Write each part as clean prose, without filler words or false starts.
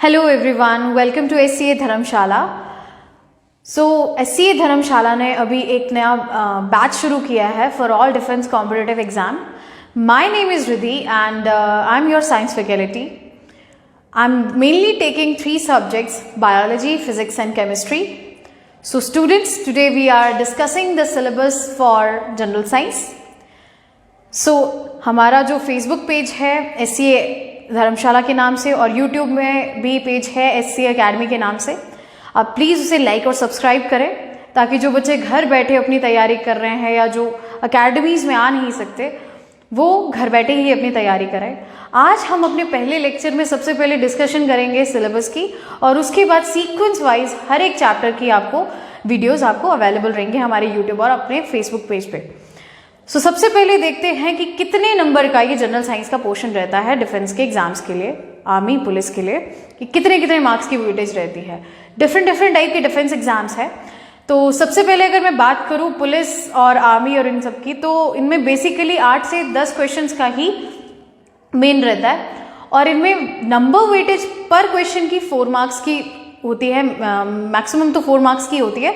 Hello everyone, welcome to SCA Dharamshala. SCA Dharamshala ने अभी एक नया बैच शुरू किया है for all defence competitive exam. My name is Riddhi and I am your science faculty. I am mainly taking 3 subjects: biology, physics and chemistry. So students, today we are discussing the syllabus for general science. So हमारा जो Facebook page है SCA धर्मशाला के नाम से और YouTube में भी page है SCA अकेडमी के नाम से। आप प्लीज़ उसे लाइक और सब्सक्राइब करें ताकि जो बच्चे घर बैठे अपनी तैयारी कर रहे हैं या जो अकेडमीज़ में आ नहीं सकते वो घर बैठे ही अपनी तैयारी करें। आज हम अपने पहले लेक्चर में सबसे पहले डिस्कशन करेंगे सिलेबस की और उसके बाद सीक्वेंस वाइज हर एक चैप्टर की आपको वीडियोज़ आपको अवेलेबल रहेंगे हमारे यूट्यूब और अपने फेसबुक पेज पे। सबसे पहले देखते हैं कि कितने नंबर का ये जनरल साइंस का पोर्शन रहता है डिफेंस के एग्जाम्स के लिए, आर्मी पुलिस के लिए, कि कितने मार्क्स की वेटेज रहती है। डिफरेंट टाइप के डिफेंस एग्जाम्स है। तो सबसे पहले अगर मैं बात करूँ पुलिस और आर्मी और इन सब की, तो इनमें बेसिकली 8 से 10 क्वेश्चंस का ही मेन रहता है और इनमें नंबर वेटेज पर क्वेश्चन की 4 मार्क्स की होती है, मैक्सिमम तो 4 मार्क्स की होती है।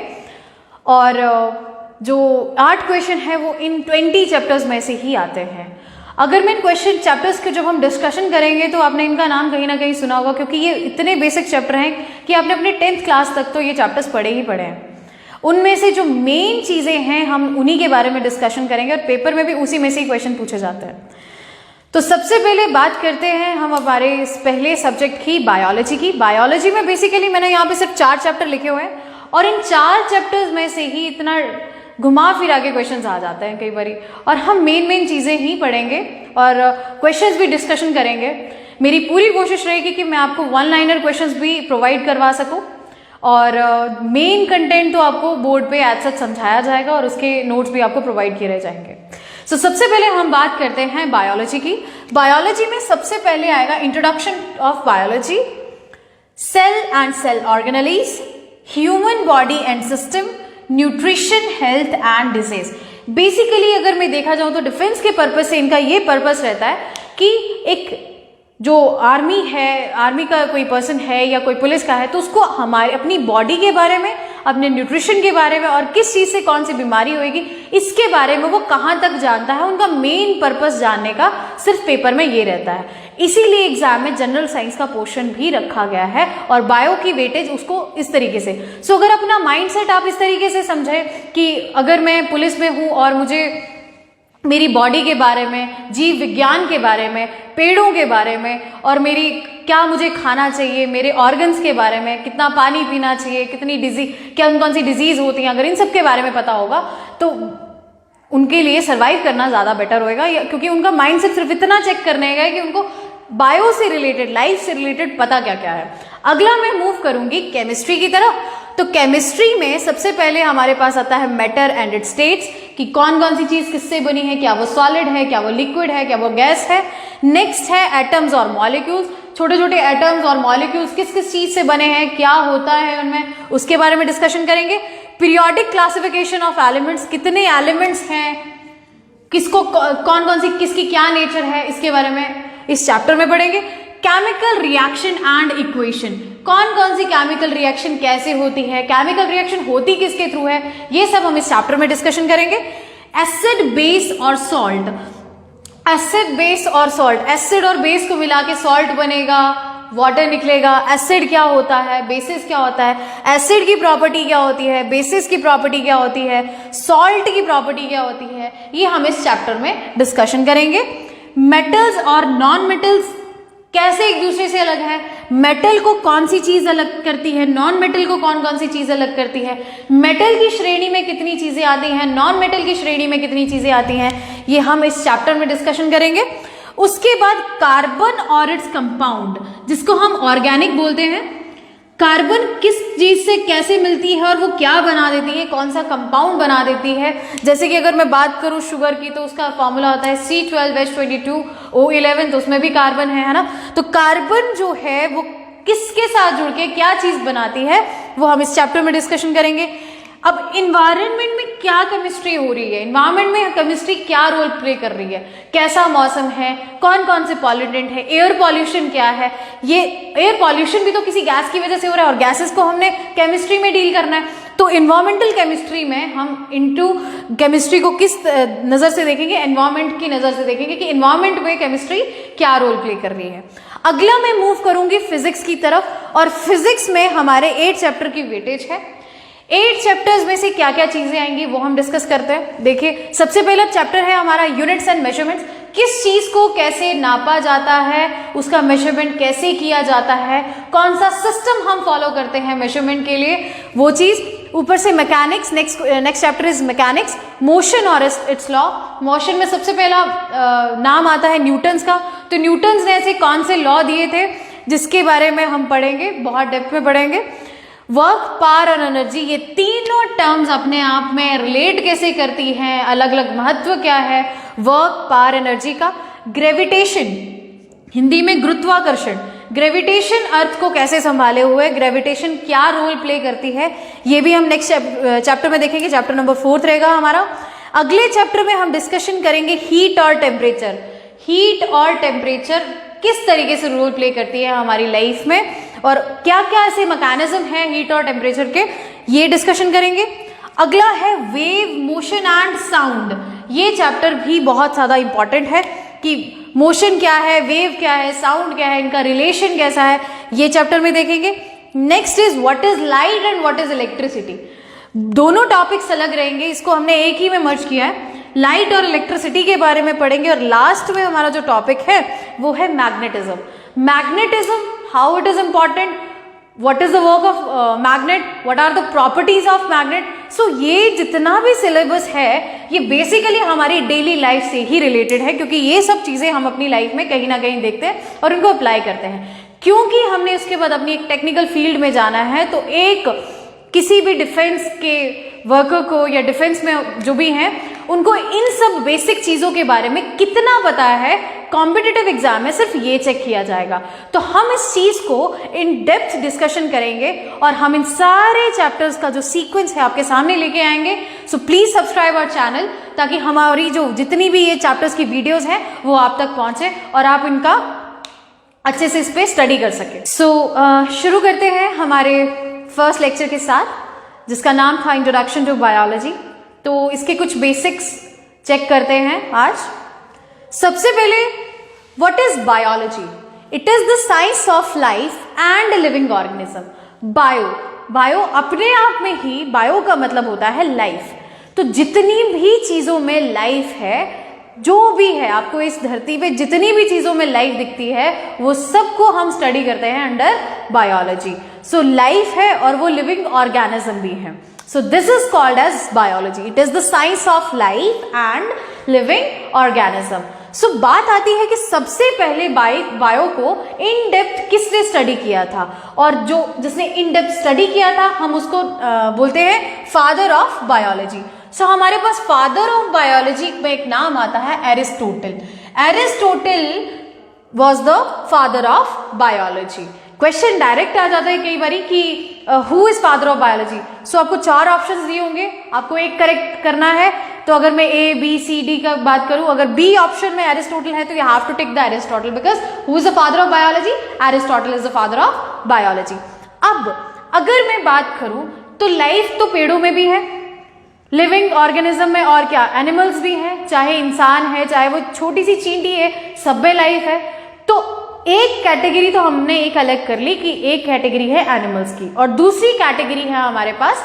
और जो 8 क्वेश्चन है वो इन 20 चैप्टर्स में से ही आते हैं। अगर मैं इन क्वेश्चन चैप्टर्स के जब हम डिस्कशन करेंगे तो आपने इनका नाम कहीं ना कहीं सुना होगा, क्योंकि ये इतने बेसिक चैप्टर हैं कि आपने अपने 10th क्लास तक तो ये चैप्टर्स पढ़े ही पढ़े हैं। उनमें से जो मेन चीज़ें हैं हम उन्हीं के बारे में डिस्कशन करेंगे और पेपर में भी उसी में से ही क्वेश्चन पूछे जाते हैं। तो सबसे पहले बात करते हैं हम हमारे इस पहले सब्जेक्ट की, बायोलॉजी की। बायोलॉजी में बेसिकली मैंने यहाँ पे सिर्फ 4 चैप्टर लिखे हुए हैं और इन 4 चैप्टर्स में से ही इतना घुमा फिरा के क्वेश्चंस आ जाते हैं कई बारी, और हम मेन चीज़ें ही पढ़ेंगे और क्वेश्चंस भी डिस्कशन करेंगे। मेरी पूरी कोशिश रहेगी कि मैं आपको 1-liner क्वेश्चंस भी प्रोवाइड करवा सकूं और मेन कंटेंट तो आपको बोर्ड पे एज सच समझाया जाएगा और उसके नोट्स भी आपको प्रोवाइड किए जाएंगे। सबसे पहले हम बात करते हैं बायोलॉजी की। बायोलॉजी में सबसे पहले आएगा introduction of biology, cell and cell organelles, human body and system, nutrition, health and disease. Basically अगर मैं देखा जाऊं तो डिफेंस के पर्पस से इनका ये पर्पस रहता है कि एक जो आर्मी है, आर्मी का कोई पर्सन है या कोई पुलिस का है, तो उसको हमारे अपनी बॉडी के बारे में, अपने न्यूट्रिशन के बारे में और किस चीज़ से कौन सी बीमारी होगी इसके बारे में वो कहाँ तक जानता है। उनका मेन पर्पस जानने का सिर्फ पेपर में ये रहता है। इसीलिए एग्जाम में जनरल साइंस का पोर्शन भी रखा गया है और बायो की वेटेज उसको इस तरीके से। अगर अपना माइंडसेट आप इस तरीके से समझे कि अगर मैं पुलिस में हूँ और मुझे मेरी बॉडी के बारे में, जीव विज्ञान के बारे में, पेड़ों के बारे में और मेरी क्या मुझे खाना चाहिए, मेरे ऑर्गन्स के बारे में, कितना पानी पीना चाहिए, कितनी कौन सी डिजीज होती हैं, अगर इन सब के बारे में पता होगा तो उनके लिए सर्वाइव करना ज़्यादा बेटर होएगा, क्योंकि उनका माइंडसेट सिर्फ इतना चेक करने का है कि उनको बायो से रिलेटेड, लाइफ से रिलेटेड पता क्या क्या है। अगला मैं मूव करूंगी केमिस्ट्री की तरफ। तो केमिस्ट्री में सबसे पहले हमारे पास आता है मैटर एंड इट्स स्टेट्स, कि कौन कौन सी चीज किससे बनी है, क्या वो सॉलिड है, क्या वो लिक्विड है, क्या वो गैस है। नेक्स्ट है एटम्स और मॉलिक्यूल्स, छोटे छोटे एटम्स और मॉलिक्यूल्स किस किस चीज से बने हैं, क्या होता है उनमें, उसके बारे में डिस्कशन करेंगे। पीरियोडिक क्लासिफिकेशन ऑफ एलिमेंट्स, कितने एलिमेंट्स हैं, किसको कौन सी किसकी क्या नेचर है, इसके बारे में इस चैप्टर में पढ़ेंगे। केमिकल रिएक्शन एंड इक्वेशन, कौन सी केमिकल रिएक्शन कैसे होती है, केमिकल रिएक्शन होती किसके थ्रू है, ये सब हम इस चैप्टर में डिस्कशन करेंगे। एसिड, बेस और सॉल्ट, एसिड, बेस और सॉल्ट, एसिड और बेस को मिला के सॉल्ट बनेगा, वाटर निकलेगा। एसिड क्या होता है, बेसिस क्या होता है, एसिड की प्रॉपर्टी क्या होती है, बेसिस की प्रॉपर्टी क्या होती है, सॉल्ट की प्रॉपर्टी क्या होती है, ये हम इस चैप्टर में डिस्कशन करेंगे। मेटल्स और नॉन मेटल्स कैसे एक दूसरे से अलग है, मेटल को कौन सी चीज अलग करती है, नॉन मेटल को कौन सी चीज अलग करती है, मेटल की श्रेणी में कितनी चीजें आती हैं, नॉन मेटल की श्रेणी में कितनी चीजें आती हैं, ये हम इस चैप्टर में डिस्कशन करेंगे। उसके बाद कार्बन और इट्स कंपाउंड, जिसको हम ऑर्गेनिक बोलते हैं, कार्बन किस चीज से कैसे मिलती है और वो क्या बना देती है, कौन सा कंपाउंड बना देती है। जैसे कि अगर मैं बात करूं शुगर की तो उसका फॉर्मूला होता है C12H22O11, तो उसमें भी कार्बन है ना। तो कार्बन जो है वो किसके साथ जुड़ के क्या चीज बनाती है वो हम इस चैप्टर में डिस्कशन करेंगे। अब इन्वायरमेंट में क्या केमिस्ट्री हो रही है, इन्वायरमेंट में केमिस्ट्री क्या रोल प्ले कर रही है, कैसा मौसम है, कौन कौन से पॉल्यूटेंट है, एयर पॉल्यूशन क्या है, ये एयर पॉल्यूशन भी तो किसी गैस की वजह से हो रहा है और गैसेस को हमने केमिस्ट्री में डील करना है। तो इन्वायरमेंटल केमिस्ट्री में हम इनटू केमिस्ट्री को किस नज़र से देखेंगे, एनवायरमेंट की नज़र से देखेंगे कि इन्वायरमेंट में केमिस्ट्री क्या रोल प्ले कर रही है। अगला मैं मूव करूंगी फिजिक्स की तरफ, और फिजिक्स में हमारे 8 चैप्टर की वेटेज है। 8 चैप्टर्स में से क्या क्या चीजें आएंगी वो हम डिस्कस करते हैं। देखिए, सबसे पहला चैप्टर है हमारा यूनिट्स एंड मेजरमेंट्स। किस चीज को कैसे नापा जाता है, उसका मेजरमेंट कैसे किया जाता है, कौन सा सिस्टम हम फॉलो करते हैं मेजरमेंट के लिए, वो चीज। ऊपर से mechanics, next chapter is mechanics, motion और इट्स लॉ। मोशन में सबसे पहला नाम आता है न्यूटन्स का। तो न्यूटन्स ने ऐसे कौन से लॉ दिए थे जिसके बारे में हम पढ़ेंगे, बहुत डेप्थ में पढ़ेंगे। वर्क, पावर और एनर्जी, ये तीनों टर्म्स अपने आप में रिलेट कैसे करती हैं, अलग अलग महत्व क्या है वर्क, पावर, एनर्जी का। ग्रेविटेशन, हिंदी में गुरुत्वाकर्षण, ग्रेविटेशन अर्थ को कैसे संभाले हुए, ग्रेविटेशन क्या रोल प्ले करती है, ये भी हम नेक्स्ट चैप्टर में देखेंगे। चैप्टर नंबर 4 रहेगा हमारा। अगले चैप्टर में हम डिस्कशन करेंगे हीट और टेम्परेचर। हीट और टेम्परेचर किस तरीके से रोल प्ले करती है हमारी लाइफ में, और क्या क्या ऐसे मैकेनिज्म है हीट और टेम्परेचर के, ये डिस्कशन करेंगे। अगला है वेव, मोशन एंड साउंड। ये चैप्टर भी बहुत ज़्यादा इंपॉर्टेंट है कि मोशन क्या है, वेव क्या है, साउंड क्या है, इनका रिलेशन कैसा है, ये चैप्टर में देखेंगे। Next is what is light and what is electricity. दोनों टॉपिक्स अलग रहेंगे, इसको हमने एक ही में मर्ज किया है। लाइट और इलेक्ट्रिसिटी के बारे में पढ़ेंगे, और लास्ट में हमारा जो टॉपिक है वो है magnetism. Magnetism, how it is important, what is the work of magnet, what are the properties of magnet. So ये जितना भी सिलेबस है ये बेसिकली हमारी डेली लाइफ से ही रिलेटेड है, क्योंकि ये सब चीजें हम अपनी लाइफ में कहीं ना कहीं देखते हैं और उनको अप्लाई करते हैं। क्योंकि हमने उसके बाद अपनी एक टेक्निकल फील्ड में जाना है, तो एक किसी भी डिफेंस के वर्कर को या डिफेंस में जो भी हैं उनको इन सब बेसिक चीज़ों के बारे में कितना पता है, कॉम्पिटिटिव एग्जाम में सिर्फ ये चेक किया जाएगा। तो हम इस चीज़ को इन डेप्थ डिस्कशन करेंगे और हम इन सारे चैप्टर्स का जो सीक्वेंस है आपके सामने लेके आएंगे। So please subscribe our channel, ताकि हमारी जो जितनी भी ये चैप्टर्स की वीडियोज़ हैं वो आप तक पहुँचे और आप इनका अच्छे से इस पर स्टडी कर सकें। शुरू करते हैं हमारे फर्स्ट लेक्चर के साथ, जिसका नाम था इंट्रोडक्शन टू बायोलॉजी। तो इसके कुछ बेसिक्स चेक करते हैं आज। सबसे पहले, what is biology? It is the science of life and living organism. Bio अपने आप में ही, बायो का मतलब होता है लाइफ। तो जितनी भी चीजों में लाइफ है, जो भी है, आपको इस धरती पे जितनी भी चीजों में लाइफ दिखती है वो सबको हम स्टडी करते हैं अंडर बायोलॉजी। सो लाइफ है और वो लिविंग ऑर्गेनिज्म भी है। So this is called as biology. It is the science of life and living organism. So बात आती है कि सबसे पहले बायो को इन डेप्थ किसने स्टडी किया था, और जिसने इन डेप्थ स्टडी किया था हम उसको बोलते हैं फादर ऑफ बायोलॉजी। सो हमारे पास फादर ऑफ बायोलॉजी में एक नाम आता है Aristotle. Aristotle was the father of biology. Question direct आ जाता है कई बारी कि who is father of biology. So आपको 4 ऑप्शंस दिए होंगे, आपको एक करेक्ट करना है। तो अगर मैं A, B, C, D का बात करूं, अगर B ऑप्शन में एरिस्टोटल है तो you have to take the Aristotle, because who is the father of biology? Aristotle is the father of biology. अब अगर मैं बात करूं तो लाइफ तो पेड़ों में भी है, लिविंग ऑर्गेनिज्म में और क्या, एनिमल्स भी हैं, चाहे इंसान है चाहे वो छोटी सी चींटी है, सब में लाइफ है। तो एक कैटेगरी तो हमने एक अलग कर ली कि एक कैटेगरी है एनिमल्स की और दूसरी कैटेगरी है हमारे पास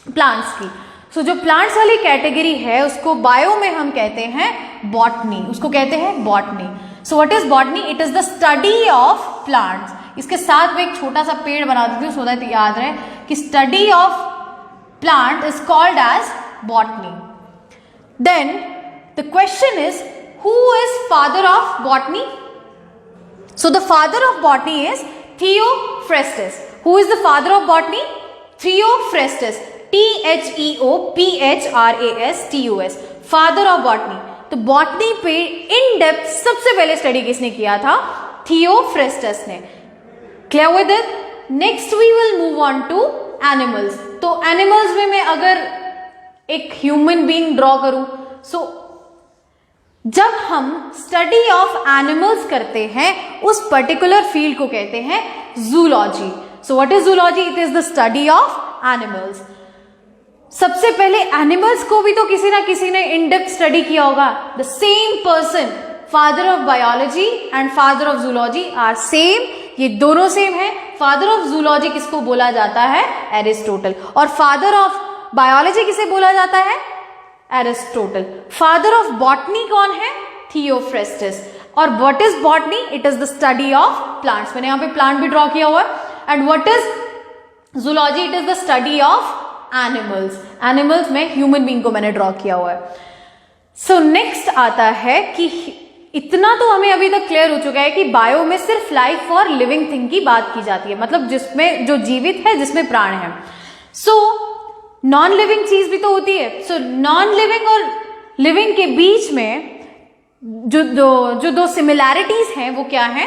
प्लांट्स की। सो जो प्लांट्स वाली कैटेगरी है उसको बायो में हम कहते हैं बॉटनी, उसको कहते हैं botany. So what is botany? It is the study of plants. इसके साथ में एक छोटा सा पेड़ बना देती हूँ सो दैट याद रहे कि study of plant is called as botany. Then the question is, who is father of botany? So the father of botany is Theophrastus. Who is the father of botany? Theophrastus. Theophrastus. Father of botany. तो botany पे in depth सबसे पहले study किसने किया था? Theophrastus ने। Clear with it? Next we will move on to animals. तो animals में मैं अगर एक ह्यूमन बीइंग ड्रॉ करूं, सो जब हम स्टडी ऑफ एनिमल्स करते हैं उस पर्टिकुलर फील्ड को कहते हैं zoology. So what is zoology? It is the study of animals. सबसे पहले एनिमल्स को भी तो किसी ना किसी ने इन डेप्थ स्टडी किया होगा। The same person, father of biology and father of zoology are same, ये दोनों सेम है। फादर ऑफ जूलॉजी किसको बोला जाता है? एरिस्टोटल। और फादर ऑफ बायोलॉजी किसे बोला जाता है? एरिस्टोटल। फादर ऑफ बॉटनी कौन है? थियोफ्रेस्टस। और what is botany? It is the study of plants. मैंने यहां पे प्लांट भी ड्रॉ किया हुआ है। And what is zoology? It is the study of animals. Animals में ह्यूमन बीइंग को मैंने ड्रॉ किया हुआ है। सो नेक्स्ट आता है कि इतना तो हमें अभी तक क्लियर हो चुका है कि बायो में सिर्फ लाइफ और लिविंग थिंग की बात की जाती है, मतलब जिसमें जो जीवित है, जिसमें प्राण है। सो नॉन लिविंग चीज भी तो होती है। सो नॉन लिविंग और लिविंग के बीच में जो दो सिमिलैरिटीज हैं वो क्या है?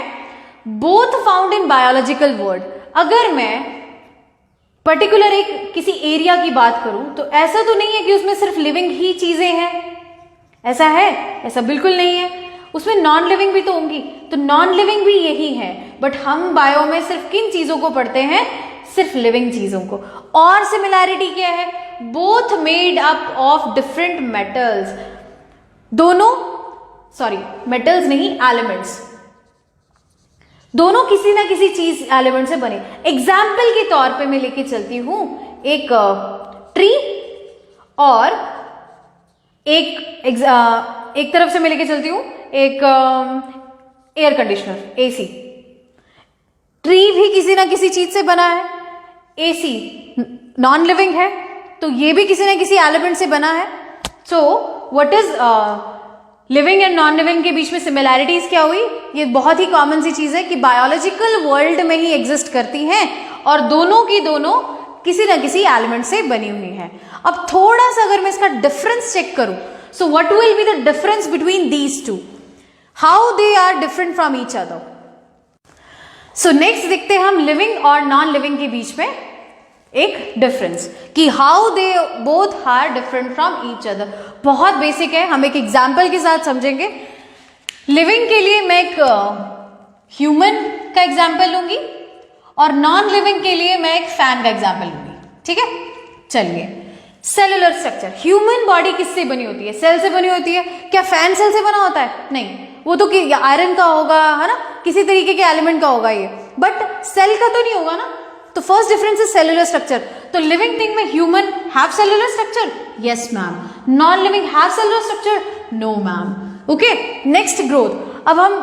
Both found in biological world. अगर मैं पर्टिकुलर एक किसी एरिया की बात करूं तो ऐसा तो नहीं है कि उसमें सिर्फ लिविंग ही चीजें हैं, ऐसा है? ऐसा बिल्कुल नहीं है, उसमें नॉन लिविंग भी तो होंगी। तो नॉन लिविंग भी यही है, बट हम बायो में सिर्फ किन चीजों को पढ़ते हैं? सिर्फ लिविंग चीजों को। और सिमिलैरिटी क्या है? Both made up of different metals. दोनों, सॉरी मेटल्स नहीं, एलिमेंट्स, दोनों किसी ना किसी चीज एलिमेंट से बने। एग्जाम्पल के तौर पे मैं लेके चलती हूं एक ट्री और एक तरफ से मैं लेके चलती हूं एक एयर कंडीशनर, एसी। ट्री भी किसी ना किसी चीज से बना है, एसी नॉन लिविंग है, तो ये भी किसी ना किसी एलिमेंट से बना है। So what is living and non living के बीच में सिमिलैरिटीज क्या हुई? ये बहुत ही कॉमन सी चीज है कि बायोलॉजिकल वर्ल्ड में ही एग्जिस्ट करती हैं और दोनों की दोनों किसी ना किसी एलिमेंट से बनी हुई हैं। अब थोड़ा सा अगर मैं इसका डिफरेंस चेक करूं, so what will be the difference between these two? How they are different from each other? So next देखते हैं हम लिविंग और नॉन लिविंग के बीच में एक डिफरेंस कि how they both are different from each other. बहुत बेसिक है, हम एक एग्जाम्पल के साथ समझेंगे। लिविंग के लिए मैं एक ह्यूमन का एग्जाम्पल लूंगी और नॉन लिविंग के लिए मैं एक फैन का एग्जाम्पल लूंगी, ठीक है? चलिए, सेलुलर स्ट्रक्चर। ह्यूमन बॉडी किससे बनी होती है? सेल से बनी होती है। क्या फैन सेल से बना होता है? नहीं, वो तो आयरन का होगा, है ना, किसी तरीके के एलिमेंट का होगा ये, बट सेल का तो नहीं होगा ना। तो first difference is cellular structure. तो लिविंग थिंग में human have cellular structure? Yes ma'am. Non living have cellular structure? No ma'am. Okay, next growth. अब हम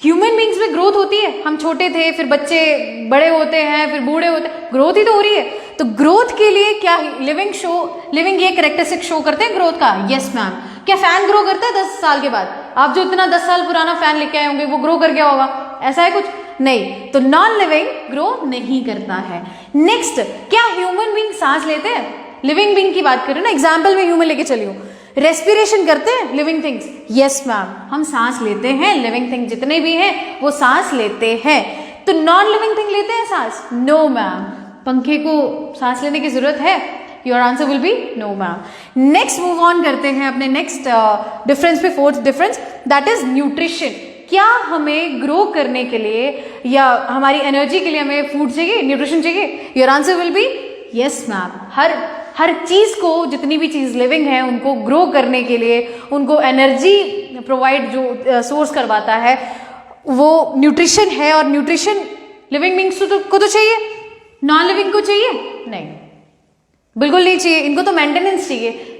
ह्यूमन बींग्स में ग्रोथ होती है, हम छोटे थे, फिर बच्चे बड़े होते हैं, फिर बूढ़े होते हैं, ग्रोथ ही तो हो रही है। तो ग्रोथ के लिए क्या लिविंग ये कैरेक्टरिस्टिक शो करते हैं ग्रोथ का? Yes ma'am. क्या फैन ग्रो करता है 10 साल के बाद? आप जो इतना 10 साल पुराना फैन लेके आए होंगे वो ग्रो कर गया होगा, ऐसा है कुछ? नहीं। तो नॉन लिविंग ग्रो नहीं करता है। नेक्स्ट, क्या ह्यूमन बींग सांस लेते हैं? लिविंग बींग की बात करें ना, एग्जाम्पल में ह्यूमन लेके चली हूं। रेस्पिरेशन करते हैं लिविंग थिंग्स? यस मैम, हम सांस लेते हैं, लिविंग थिंग जितने भी हैं वो सांस लेते हैं। तो नॉन लिविंग थिंग लेते हैं सांस? No ma'am. पंखे को सांस लेने की जरूरत है? Your answer will be no ma'am. Next move on करते हैं अपने नेक्स्ट डिफरेंस पे, fourth difference, that is nutrition. क्या हमें ग्रो करने के लिए या हमारी एनर्जी के लिए हमें फूड चाहिए, न्यूट्रिशन चाहिए? Your answer will be yes ma'am. हर चीज को, जितनी भी चीज लिविंग है उनको ग्रो करने के लिए, उनको एनर्जी प्रोवाइड जो सोर्स करवाता है वो न्यूट्रिशन है। और न्यूट्रिशन लिविंग बींग्स को तो चाहिए, नॉन लिविंग को चाहिए? नहीं, बिल्कुल नहीं चाहिए। इनको तो मेंटेनेंस चाहिए।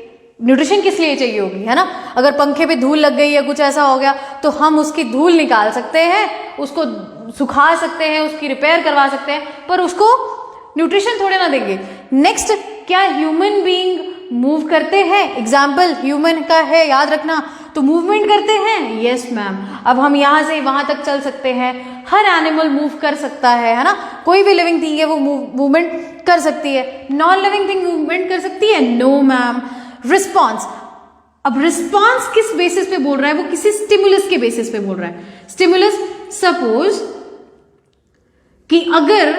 न्यूट्रिशन किस लिए चाहिए होगी, है ना? अगर पंखे पे धूल लग गई या कुछ ऐसा हो गया तो हम उसकी धूल निकाल सकते हैं, उसको सुखा सकते हैं, उसकी रिपेयर करवा सकते हैं, पर उसको न्यूट्रिशन थोड़े ना देंगे। नेक्स्ट, क्या ह्यूमन बीइंग मूव करते हैं? एग्जाम्पल ह्यूमन का है, याद रखना। तो मूवमेंट करते हैं? Yes ma'am. अब हम यहां से वहां तक चल सकते हैं। हर एनिमल मूव कर सकता है ना? कोई भी लिविंग थिंग है वो मूवमेंट कर सकती है। नॉन लिविंग थिंग मूवमेंट कर सकती है? No ma'am. रिस्पॉन्स। अब रिस्पॉन्स किस बेसिस पे बोल रहा है? वो किसी स्टिमुलस के बेसिस पे बोल रहा है। स्टिमुलस, सपोज कि अगर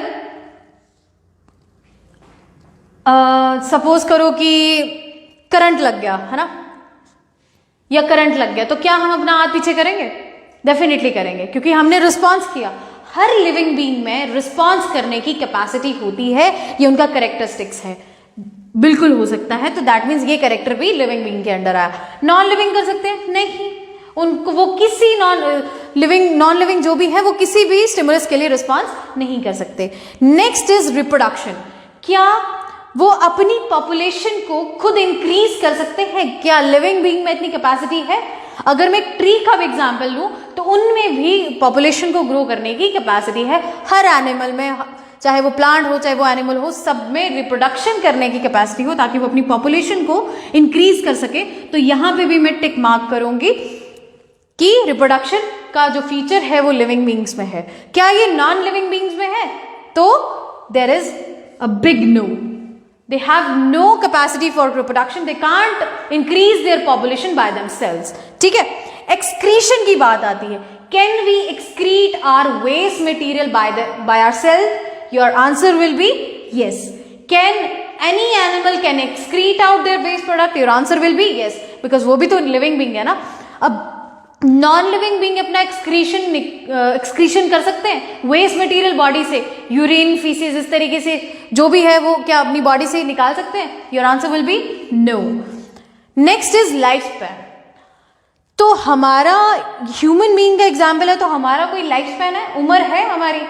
सपोज करो कि करंट लग गया है ना, या करंट लग गया, तो क्या हम अपना हाथ पीछे करेंगे? डेफिनेटली करेंगे, क्योंकि हमने रिस्पॉन्स किया। हर लिविंग बीइंग में रिस्पॉन्स करने की कैपेसिटी होती है, ये उनका कैरेक्टरिस्टिक्स है, बिल्कुल हो सकता है। तो दैट मीन्स ये कैरेक्टर भी लिविंग बीइंग के अंडर आया। नॉन लिविंग कर सकते हैं? नहीं, उनको वो किसी नॉन लिविंग जो भी है वो किसी भी स्टिमुलस के लिए रिस्पॉन्स नहीं कर सकते। Next is reproduction. क्या वो अपनी पॉपुलेशन को खुद इंक्रीज कर सकते हैं? क्या लिविंग बीइंग में इतनी कैपेसिटी है? अगर मैं एक ट्री का भी एग्जाम्पल लूं तो उनमें भी पॉपुलेशन को ग्रो करने की कैपेसिटी है। हर एनिमल में, चाहे वो प्लांट हो चाहे वो एनिमल हो, सब में रिप्रोडक्शन करने की कैपेसिटी हो ताकि वो अपनी पॉपुलेशन को इंक्रीज कर सके। तो यहां पे भी मैं टिक मार्क करूंगी कि रिप्रोडक्शन का जो फीचर है वो लिविंग बीइंग्स में है। क्या ये नॉन लिविंग बीइंग्स में है? तो there is a big no. They have no capacity for reproduction. They can't increase their population by themselves. ठीक है? Excretion की बात आती है. Can we excrete our waste material by ourselves? Your answer will be yes. Can any animal can excrete out their waste product? Your answer will be yes, because वो भी तो living being है ना. अब नॉन लिविंग बीइंग अपना excretion कर सकते हैं वेस्ट मटेरियल बॉडी से, यूरिन, फीसिस, इस तरीके से जो भी है वो क्या अपनी बॉडी से निकाल सकते हैं? Your answer will be no. Next is life span. तो हमारा ह्यूमन बीइंग का एग्जाम्पल है, तो हमारा कोई लाइफ स्पैन है, उम्र है हमारी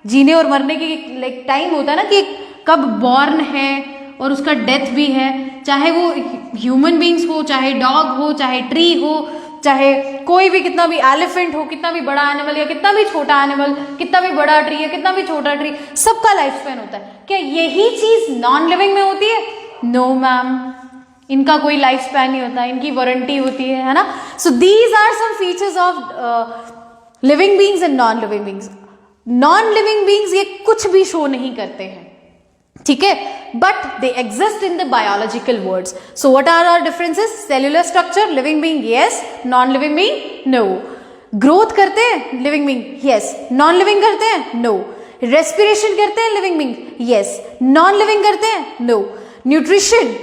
जीने और मरने की, लाइक टाइम होता है ना कि कब बॉर्न है और उसका डेथ भी है। चाहे वो ह्यूमन बीइंग्स हो, चाहे डॉग हो, चाहे ट्री हो, चाहे कोई भी, कितना भी एलिफेंट हो, कितना भी बड़ा एनिमल या कितना भी छोटा एनिमल, कितना भी बड़ा ट्री या कितना भी छोटा ट्री, सबका लाइफ स्पैन होता है। क्या यही चीज नॉन लिविंग में होती है? नो मैम, इनका कोई लाइफ स्पैन नहीं होता, इनकी वारंटी होती है ना। So these are some features of living beings and non living beings. Non living beings ये कुछ भी शो नहीं करते हैं, ठीक है, but they exist in the biological words. So what are our differences? Cellular structure, living being yes, non living being no. Growth करते हैं living being yes, non living करते हैं नो। रेस्पिरेशन करते हैं living being yes, non living करते हैं no. Nutrition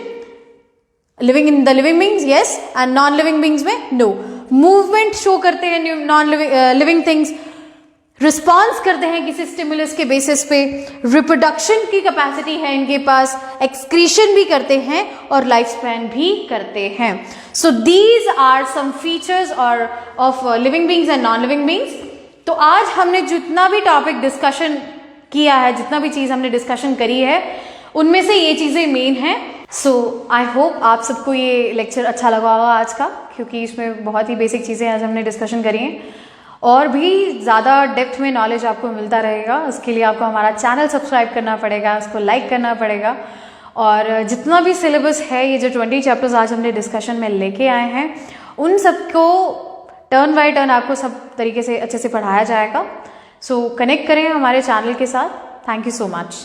living in the living beings yes and non living beings में no. Movement show करते हैं नॉन लिविंग थिंग्स, रिस्पॉन्स करते हैं किसी स्टिमुलस के बेसिस पे, रिप्रोडक्शन की कैपेसिटी है इनके पास, एक्सक्रीशन भी करते हैं और लाइफ स्पैन भी करते हैं। So these are some features और of living beings and non living beings. तो आज हमने जितना भी टॉपिक डिस्कशन किया है, जितना भी चीज हमने डिस्कशन करी है, उनमें से ये चीजें मेन हैं। सो आई होप आप सबको ये लेक्चर अच्छा लगा होगा आज का, क्योंकि इसमें बहुत ही बेसिक चीजें आज हमने डिस्कशन करी हैं। और भी ज़्यादा डेप्थ में नॉलेज आपको मिलता रहेगा, उसके लिए आपको हमारा चैनल सब्सक्राइब करना पड़ेगा, उसको लाइक करना पड़ेगा। और जितना भी सिलेबस है, ये जो 20 चैप्टर्स आज हमने डिस्कशन में लेके आए हैं, उन सबको टर्न बाय टर्न आपको सब तरीके से अच्छे से पढ़ाया जाएगा। सो कनेक्ट करें हमारे चैनल के साथ। Thank you so much.